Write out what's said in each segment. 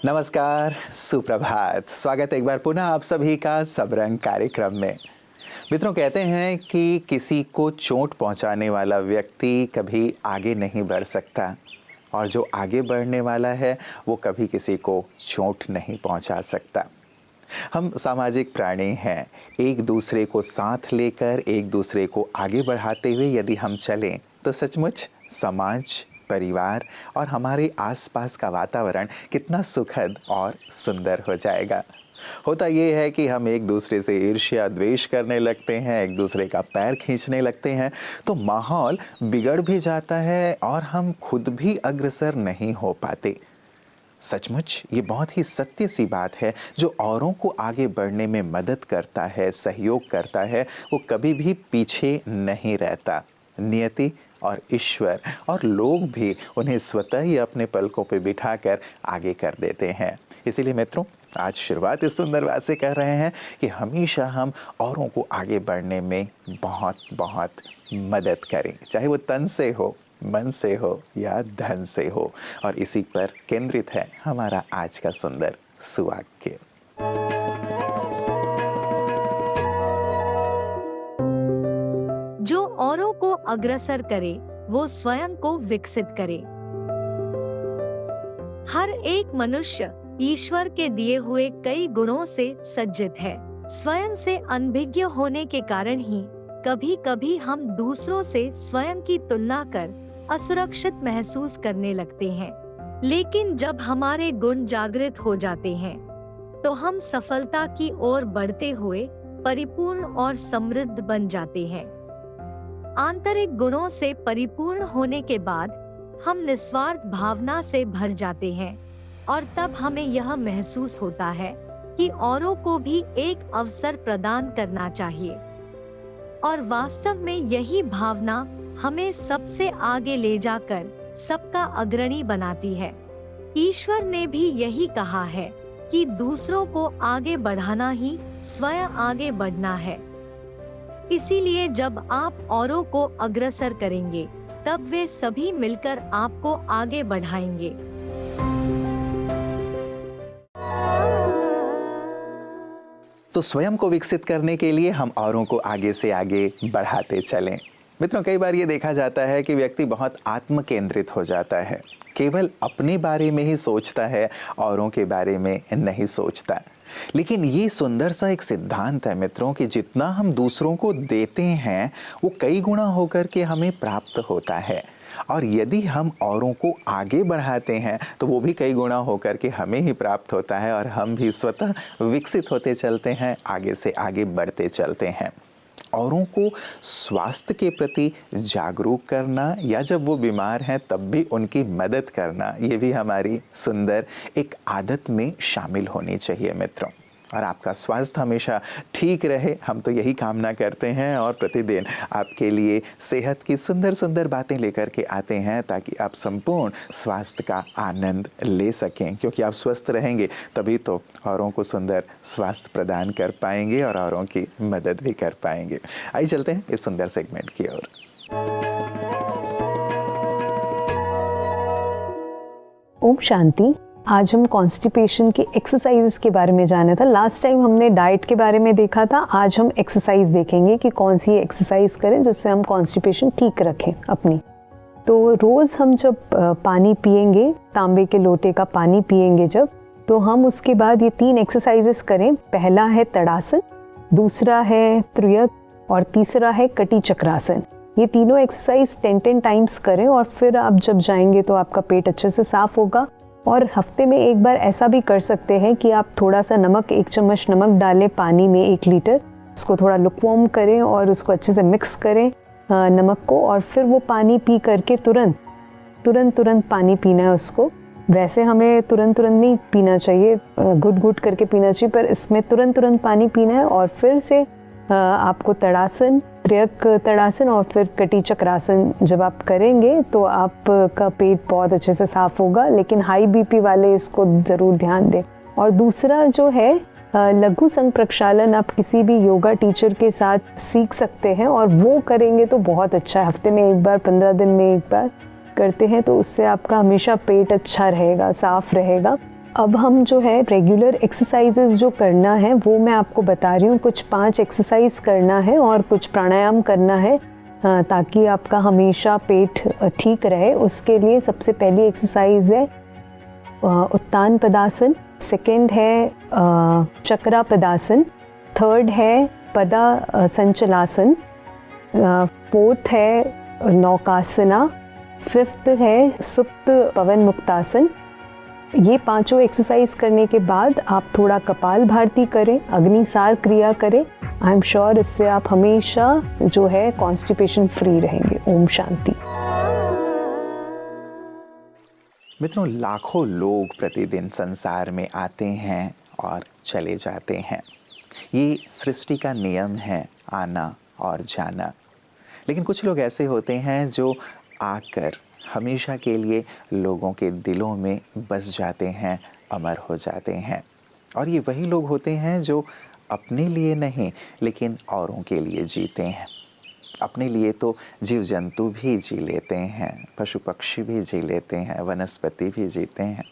नमस्कार, सुप्रभात। स्वागत है एक बार पुनः आप सभी का सबरंग कार्यक्रम में। मित्रों, कहते हैं कि किसी को चोट पहुंचाने वाला व्यक्ति कभी आगे नहीं बढ़ सकता और जो आगे बढ़ने वाला है वो कभी किसी को चोट नहीं पहुंचा सकता। हम सामाजिक प्राणी हैं। एक दूसरे को साथ लेकर एक दूसरे को आगे बढ़ाते हुए यदि हम चलें तो सचमुच समाज, परिवार और हमारे आसपास का वातावरण कितना सुखद और सुंदर हो जाएगा। होता ये है कि हम एक दूसरे से ईर्ष्या द्वेष करने लगते हैं, एक दूसरे का पैर खींचने लगते हैं तो माहौल बिगड़ भी जाता है और हम खुद भी अग्रसर नहीं हो पाते। सचमुच ये बहुत ही सत्य सी बात है। जो औरों को आगे बढ़ने में मदद करता है, सहयोग करता है, वो कभी भी पीछे नहीं रहता। नियति और ईश्वर और लोग भी उन्हें स्वतः ही अपने पलकों पे बिठाकर आगे कर देते हैं। इसीलिए मित्रों, आज शुरुआत इस सुंदर बात से कर रहे हैं कि हमेशा हम औरों को आगे बढ़ने में बहुत बहुत मदद करें, चाहे वो तन से हो, मन से हो या धन से हो। और इसी पर केंद्रित है हमारा आज का सुंदर सुवाक्य। जो औरों को अग्रसर करे वो स्वयं को विकसित करे। हर एक मनुष्य ईश्वर के दिए हुए कई गुणों से सज्जित है। स्वयं से अनभिज्ञ होने के कारण ही कभी कभी हम दूसरों से स्वयं की तुलना कर असुरक्षित महसूस करने लगते हैं। लेकिन जब हमारे गुण जागृत हो जाते हैं तो हम सफलता की ओर बढ़ते हुए परिपूर्ण और समृद्ध बन जाते हैं। आंतरिक गुणों से परिपूर्ण होने के बाद हम निस्वार्थ भावना से भर जाते हैं और तब हमें यह महसूस होता है कि औरों को भी एक अवसर प्रदान करना चाहिए। और वास्तव में यही भावना हमें सबसे आगे ले जाकर सबका अग्रणी बनाती है। ईश्वर ने भी यही कहा है कि दूसरों को आगे बढ़ाना ही स्वयं आगे बढ़ना है। इसीलिए जब आप औरों को अग्रसर करेंगे तब वे सभी मिलकर आपको आगे बढ़ाएंगे। तो स्वयं को विकसित करने के लिए हम औरों को आगे से आगे बढ़ाते चलें। मित्रों, कई बार ये देखा जाता है कि व्यक्ति बहुत आत्म केंद्रित हो जाता है, केवल अपने बारे में ही सोचता है, औरों के बारे में नहीं सोचता। लेकिन ये सुंदर सा एक सिद्धांत है मित्रों कि जितना हम दूसरों को देते हैं वो कई गुना होकर के हमें प्राप्त होता है, और यदि हम औरों को आगे बढ़ाते हैं तो वो भी कई गुना होकर के हमें ही प्राप्त होता है और हम भी स्वतः विकसित होते चलते हैं, आगे से आगे बढ़ते चलते हैं। औरों को स्वास्थ्य के प्रति जागरूक करना या जब वो बीमार हैं तब भी उनकी मदद करना, ये भी हमारी सुंदर एक आदत में शामिल होनी चाहिए मित्रों। और आपका स्वास्थ्य हमेशा ठीक रहे, हम तो यही कामना करते हैं और प्रतिदिन आपके लिए सेहत की सुंदर सुंदर बातें लेकर के आते हैं ताकि आप संपूर्ण स्वास्थ्य का आनंद ले सकें, क्योंकि आप स्वस्थ रहेंगे तभी तो औरों को सुंदर स्वास्थ्य प्रदान कर पाएंगे और औरों की मदद भी कर पाएंगे। आइए चलते हैं इस सुंदर सेगमेंट की ओर। ओम शांति। आज हम कॉन्स्टिपेशन के एक्सरसाइजेस के बारे में जाना था। लास्ट टाइम हमने डाइट के बारे में देखा था, आज हम एक्सरसाइज देखेंगे कि कौन सी एक्सरसाइज करें जिससे हम कॉन्स्टिपेशन ठीक रखें अपनी। तो रोज़ हम जब पानी पिएंगे, तांबे के लोटे का पानी पिएंगे जब, तो हम उसके बाद ये 3 एक्सरसाइजेस करें। पहला है तड़ासन, दूसरा है त्रियक और तीसरा है कटी चक्रासन। ये तीनों एक्सरसाइज 10-10 टाइम्स करें और फिर आप जब जाएंगे तो आपका पेट अच्छे से साफ होगा। और हफ्ते में एक बार ऐसा भी कर सकते हैं कि आप थोड़ा सा नमक, 1 चम्मच नमक डालें पानी में 1 लीटर, उसको थोड़ा लुकवार्म करें और उसको अच्छे से मिक्स करें नमक को, और फिर वो पानी पी करके तुरंत पानी पीना है उसको। वैसे हमें तुरंत नहीं पीना चाहिए, घुट करके पीना चाहिए, पर इसमें तुरंत पानी पीना है। और फिर से आपको तड़ासन, त्रियक तड़ासन और फिर कटी चक्रासन जब आप करेंगे तो आपका पेट बहुत अच्छे से साफ होगा। लेकिन हाई बीपी वाले इसको ज़रूर ध्यान दें। और दूसरा जो है लघु संग प्रक्षालन, आप किसी भी योगा टीचर के साथ सीख सकते हैं और वो करेंगे तो बहुत अच्छा है। हफ्ते में एक बार, 15 दिन में एक बार करते हैं तो उससे आपका हमेशा पेट अच्छा रहेगा, साफ रहेगा। अब हम जो है रेगुलर एक्सरसाइजेज जो करना है वो मैं आपको बता रही हूँ। कुछ 5 एक्सरसाइज करना है और कुछ प्राणायाम करना है ताकि आपका हमेशा पेट ठीक रहे। उसके लिए सबसे पहली एक्सरसाइज है उत्तान पदासन, सेकंड है चक्रा पदासन, थर्ड है पदा संचलासन, फोर्थ है नौकासना, फिफ्थ है सुप्त पवन मुक्तासन। ये पांचों एक्सरसाइज करने के बाद आप थोड़ा कपाल भारती करें, अग्निसार क्रिया करें। आई एम श्योर इससे आप हमेशा जो है कॉन्स्टिपेशन फ्री रहेंगे। ओम शांति। मित्रों, लाखों लोग प्रतिदिन संसार में आते हैं और चले जाते हैं। ये सृष्टि का नियम है, आना और जाना। लेकिन कुछ लोग ऐसे होते हैं जो आकर हमेशा के लिए लोगों के दिलों में बस जाते हैं, अमर हो जाते हैं। और ये वही लोग होते हैं जो अपने लिए नहीं लेकिन औरों के लिए जीते हैं। अपने लिए तो जीव जंतु भी जी लेते हैं, पशु पक्षी भी जी लेते हैं, वनस्पति भी जीते हैं,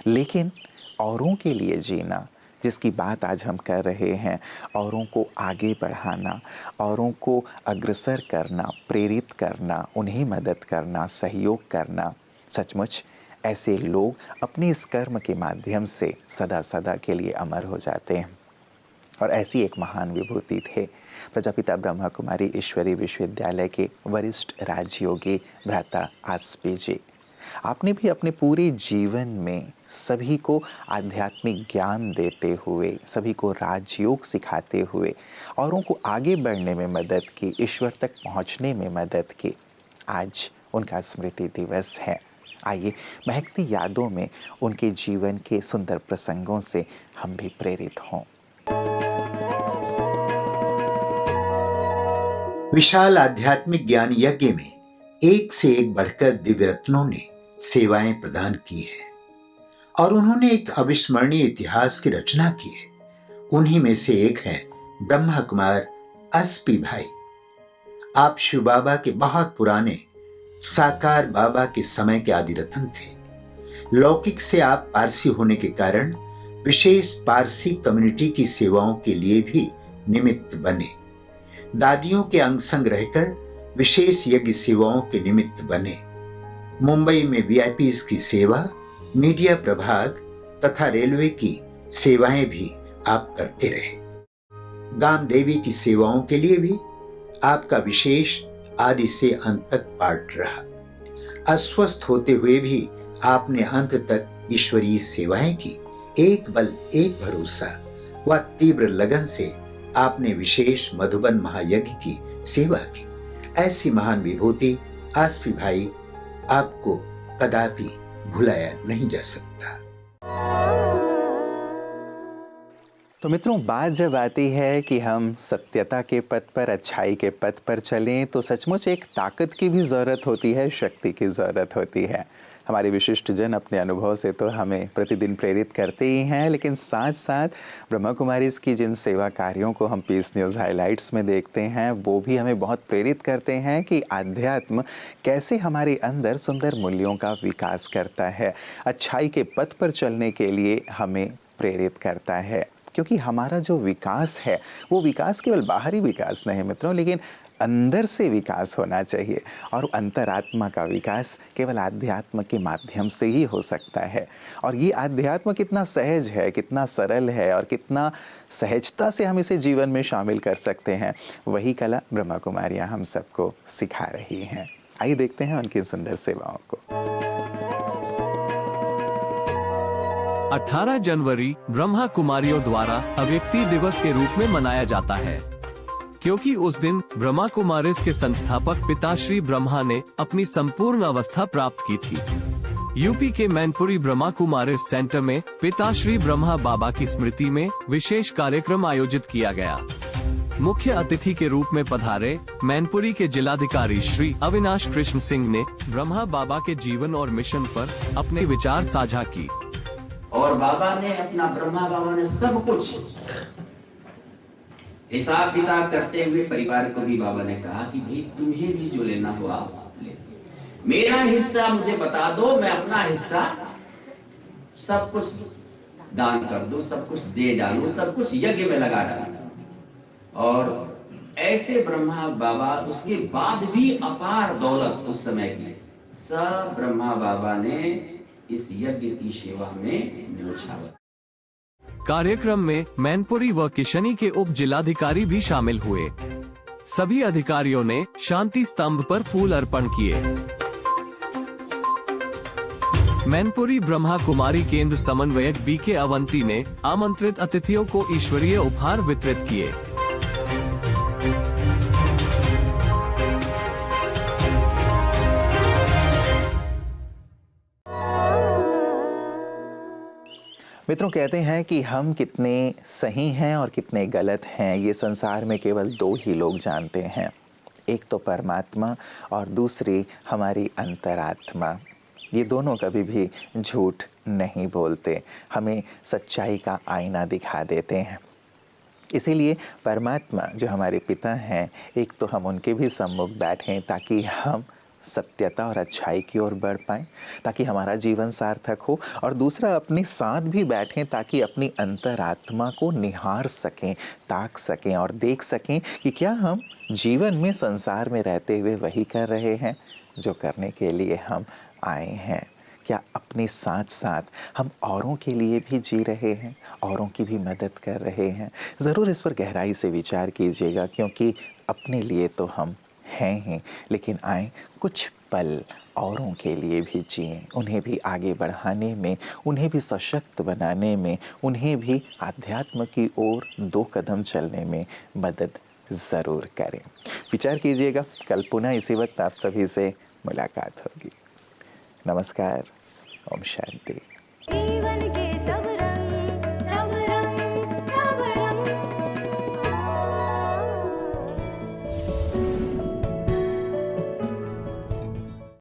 लेकिन औरों के लिए जीना, जिसकी बात आज हम कर रहे हैं, औरों को आगे बढ़ाना, औरों को अग्रसर करना, प्रेरित करना, उन्हें मदद करना, सहयोग करना, सचमुच ऐसे लोग अपने इस कर्म के माध्यम से सदा सदा के लिए अमर हो जाते हैं। और ऐसी एक महान विभूति थे प्रजापिता ब्रह्मा कुमारी ईश्वरी विश्वविद्यालय के वरिष्ठ राजयोगी भ्राता आस्पी जी। आपने भी अपने पूरे जीवन में सभी को आध्यात्मिक ज्ञान देते हुए, सभी को राजयोग सिखाते हुए, औरों को आगे बढ़ने में मदद की, ईश्वर तक पहुंचने में मदद की। आज उनका स्मृति दिवस है। आइए महकती यादों में उनके जीवन के सुंदर प्रसंगों से हम भी प्रेरित हों। विशाल आध्यात्मिक ज्ञान यज्ञ में एक से एक बढ़कर दिव्य रत्नों ने सेवाएं प्रदान की है और उन्होंने एक अविस्मरणीय इतिहास की रचना की है। उन्हीं में से एक है ब्रह्मा कुमार आस्पी भाई। आप शिव बाबा के बहुत पुराने साकार बाबा के समय के आदि रत्न थे। लौकिक से आप पारसी होने के कारण विशेष पारसी कम्युनिटी की सेवाओं के लिए भी निमित्त बने। दादियों के अंग संग रहकर विशेष यज्ञ सेवाओं के निमित्त बने। मुंबई में वीआईपीज की सेवा, मीडिया प्रभाग तथा रेलवे की सेवाएं भी आप करते रहे। गाम देवी की सेवाओं के लिए भी आपका विशेष आदि से अंत तक पाठ रहा। अस्वस्थ होते हुए भी आपने अंत तक ईश्वरीय सेवाएं की। एक बल एक भरोसा व तीव्र लगन से आपने विशेष मधुबन महायज्ञ की सेवा की। ऐसी महान विभूति आस्पी भाई आपको कदापि भुलाया नहीं जा सकता। तो मित्रों, बात जब आती है कि हम सत्यता के पथ पर, अच्छाई के पथ पर चलें, तो सचमुच एक ताकत की भी ज़रूरत होती है, शक्ति की ज़रूरत होती है। हमारे विशिष्ट जन अपने अनुभव से तो हमें प्रतिदिन प्रेरित करते ही हैं, लेकिन साथ साथ ब्रह्मा कुमारीज़ की जिन सेवा कार्यों को हम पीस न्यूज़ हाइलाइट्स में देखते हैं, वो भी हमें बहुत प्रेरित करते हैं कि आध्यात्म कैसे हमारे अंदर सुंदर मूल्यों का विकास करता है, अच्छाई के पथ पर चलने के लिए हमें प्रेरित करता है। क्योंकि हमारा जो विकास है वो विकास केवल बाहरी विकास नहीं मित्रों, लेकिन अंदर से विकास होना चाहिए। और अंतरात्मा का विकास केवल आध्यात्म के माध्यम से ही हो सकता है। और ये आध्यात्म कितना सहज है, कितना सरल है और कितना सहजता से हम इसे जीवन में शामिल कर सकते हैं, वही कला ब्रह्मा कुमारियाँ हम सबको सिखा रही हैं। आइए देखते हैं उनकी सुंदर सेवाओं को। 18 जनवरी ब्रह्मा कुमारियों द्वारा अव्यक्ति दिवस के रूप में मनाया जाता है, क्योंकि उस दिन ब्रह्मा कुमारीज के संस्थापक पिताश्री ब्रह्मा ने अपनी संपूर्ण अवस्था प्राप्त की थी। यूपी के मैनपुरी ब्रह्मा कुमारीज सेंटर में पिताश्री ब्रह्मा बाबा की स्मृति में विशेष कार्यक्रम आयोजित किया गया। मुख्य अतिथि के रूप में पधारे मैनपुरी के जिलाधिकारी श्री अविनाश कृष्ण सिंह ने ब्रह्मा बाबा के जीवन और मिशन पर अपने विचार साझा की। और बाबा ने अपना, ब्रह्मा बाबा ने सब कुछ हिसाब किताब करते हुए परिवार को भी बाबा ने कहा कि भाई तुम्हें भी जो लेना हो आप ले, मेरा हिस्सा मुझे बता दो, मैं अपना हिस्सा सब कुछ दान कर दो, सब कुछ दे डालो, सब कुछ यज्ञ में लगा डालो। और ऐसे ब्रह्मा बाबा, उसके बाद भी अपार दौलत उस समय की, सब ब्रह्मा बाबा ने इस यज्ञ की सेवा में न्योछावर। कार्यक्रम में मैनपुरी व किशनी के उप जिलाधिकारी भी शामिल हुए। सभी अधिकारियों ने शांति स्तंभ पर फूल अर्पण किए। मैनपुरी ब्रह्मा कुमारी केंद्र समन्वयक बीके अवंती ने आमंत्रित अतिथियों को ईश्वरीय उपहार वितरित किए। मित्रों, कहते हैं कि हम कितने सही हैं और कितने गलत हैं, ये संसार में केवल दो ही लोग जानते हैं। एक तो परमात्मा और दूसरी हमारी अंतरात्मा। ये दोनों कभी भी झूठ नहीं बोलते, हमें सच्चाई का आईना दिखा देते हैं। इसीलिए परमात्मा जो हमारे पिता हैं, एक तो हम उनके भी सम्मुख बैठें ताकि हम सत्यता और अच्छाई की ओर बढ़ पाएं, ताकि हमारा जीवन सार्थक हो, और दूसरा अपने साथ भी बैठें ताकि अपनी अंतरात्मा को निहार सकें, ताक सकें और देख सकें कि क्या हम जीवन में, संसार में रहते हुए वही कर रहे हैं जो करने के लिए हम आए हैं। क्या अपने साथ साथ हम औरों के लिए भी जी रहे हैं, औरों की भी मदद कर रहे हैं? ज़रूर इस पर गहराई से विचार कीजिएगा, क्योंकि अपने लिए तो हम हैं ही, लेकिन आए कुछ पल औरों के लिए भी जिएं, उन्हें भी आगे बढ़ाने में, उन्हें भी सशक्त बनाने में, उन्हें भी आध्यात्म की ओर 2 कदम चलने में मदद ज़रूर करें। विचार कीजिएगा। कल पुनः इसी वक्त आप सभी से मुलाकात होगी। नमस्कार। ओम शांति।